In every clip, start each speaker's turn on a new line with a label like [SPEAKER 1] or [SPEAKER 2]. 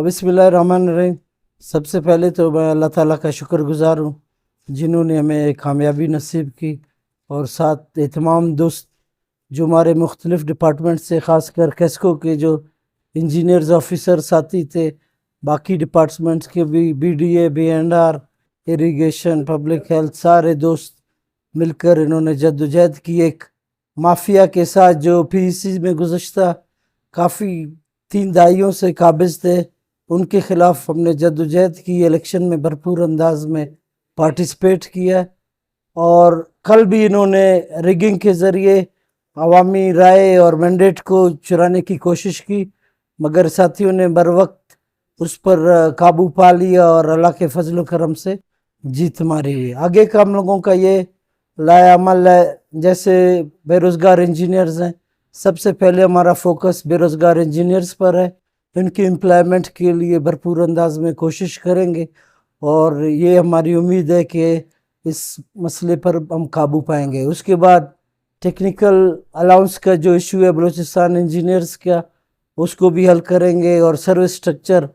[SPEAKER 1] बिस्मिल्लाहिर्रहमानिर्रहीम। सबसे पहले तो मैं अल्लाह ताला का शुक्रगुजार हूँ जिन्होंने हमें कामयाबी नसीब की, और साथ तमाम दोस्त जो हमारे मुख्तलिफ डिपार्टमेंट से, ख़ासकर कैस्को के जो इंजीनियर्स ऑफिसर साथी थे, बाकी डिपार्टमेंट्स के भी, BDA, B&R, irrigation, public health, सारे दोस्त मिलकर इन्होंने जद्दोजहद की। एक माफिया के साथ जो PEC में गुज़श्ता काफ़ी 3 दहाइयों से काबिज थे, उनके ख़िलाफ़ हमने जद्दोजहद की, इलेक्शन में भरपूर अंदाज में पार्टिसिपेट किया। और कल भी इन्होंने रिगिंग के ज़रिए अवामी राय और मैंडेट को चुराने की कोशिश की, मगर साथियों ने बर वक्त उस पर काबू पा लिया और अल्लाह के फजल करम से जीत मारी। आगे का हम लोगों का ये लायामल है, जैसे बेरोज़गार इंजीनियर्स हैं, सबसे पहले हमारा फोकस बेरोज़गार इंजीनियर्स पर है। इनकी एम्प्लॉयमेंट के लिए भरपूर अंदाज में कोशिश करेंगे, और ये हमारी उम्मीद है कि इस मसले पर हम काबू पाएंगे। उसके बाद टेक्निकल अलाउंस का जो इशू है बलूचिस्तान इंजीनियर्स का, उसको भी हल करेंगे। और सर्विस स्ट्रक्चर,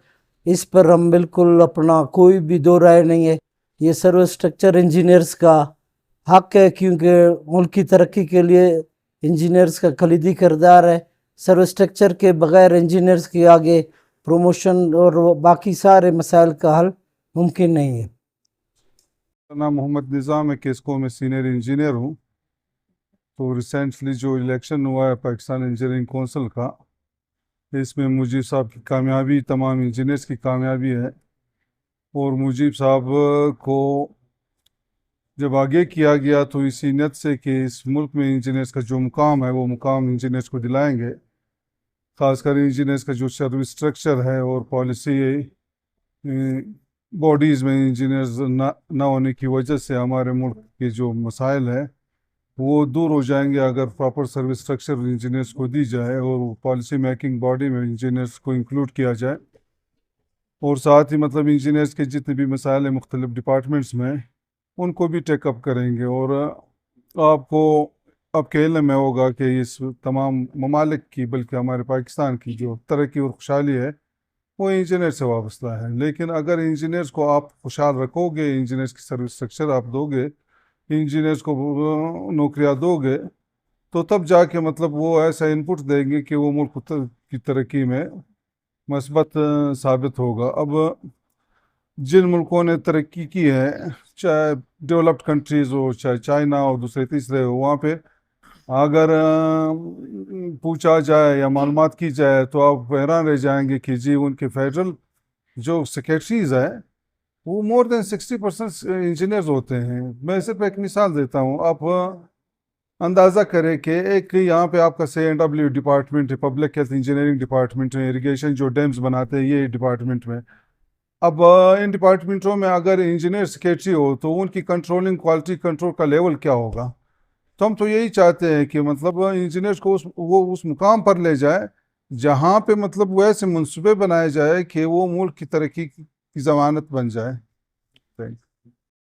[SPEAKER 1] इस पर हम बिल्कुल अपना कोई भी दो राय नहीं है, ये सर्विस स्ट्रक्चर इंजीनियर्स का हक है, क्योंकि मुल्क की तरक्की के लिए इंजीनियर्स का कलीदी किरदार है। सर्विस स्ट्रक्चर के बगैर इंजीनियर्स के आगे प्रमोशन और बाकी सारे मसाइल का हल मुमकिन नहीं है।
[SPEAKER 2] मेरा नाम मोहम्मद निज़ाम है, केस्को में सीनियर इंजीनियर हूँ। तो रिसेंटली जो इलेक्शन हुआ है पाकिस्तान इंजीनियरिंग कौंसिल का, इसमें मुजीब साहब की कामयाबी तमाम इंजीनियर्स की कामयाबी है। और मुजीब साहब को जब आगे किया गया तो इसी नियत से कि इस मुल्क में इंजीनियर्स का जो मुकाम है वो मुकाम इंजीनियर्स को दिलाएंगे। ख़ासकर इंजीनियर्स का जो सर्विस स्ट्रक्चर है और पॉलिसी बॉडीज़ में इंजीनियर्स ना होने की वजह से हमारे मुल्क के जो मसाइल हैं वो दूर हो जाएंगे अगर प्रॉपर सर्विस स्ट्रक्चर इंजीनियर्स को दी जाए और पॉलिसी मेकिंग बॉडी में इंजीनियर्स को इंक्लूड किया जाए। और साथ ही मतलब इंजीनियर्स के जितने भी मसाइल हैं मुख्तलिफ डिपार्टमेंट्स में, उनको भी टेकअप करेंगे। और आपको आपके इल्म में होगा कि इस तमाम ममालिक की, बल्कि हमारे पाकिस्तान की जो तरक्की और खुशहाली है वो इंजीनियर से वाबस्ता है। लेकिन अगर इंजीनियर्स को आप खुशहाल रखोगे, इंजीनियर्स की सर्विस स्ट्रक्चर आप दोगे, इंजीनियर्स को नौकरियां दोगे, तो तब जाके मतलब वो ऐसा इनपुट देंगे कि वो मुल्क की तरक्की में मस्बत साबित होगा। अब जिन मुल्कों ने तरक्की की है, चाहे डेवलप्ड कंट्रीज़ हो, चाहे चाइना हो, दूसरे तीसरे हो, वहाँ पे अगर पूछा जाए या मालूमात की जाए तो आप हैरान रह जाएंगे कि जी उनके फेडरल जो सेक्रेटरीज़ है वो मोर देन 60% इंजीनियर्स होते हैं। मैं सिर्फ एक मिसाल देता हूँ, आप अंदाज़ा करें कि एक यहाँ पे आपका CNW डिपार्टमेंट है, पब्लिक हेल्थ इंजीनियरिंग डिपार्टमेंट है, इरिगेशन जो डैम्स बनाते हैं ये डिपार्टमेंट में। अब इन डिपार्टमेंटों में अगर इंजीनियर सेक्रेटरी हो तो उनकी कंट्रोलिंग, क्वालिटी कंट्रोल का लेवल क्या होगा। तो हम तो यही चाहते हैं कि मतलब इंजीनियर्स को वो उस मुकाम पर ले जाए जहाँ पे मतलब वैसे मंसूबे बनाए जाए कि वो मुल्क की तरक्की की ज़मानत बन जाए।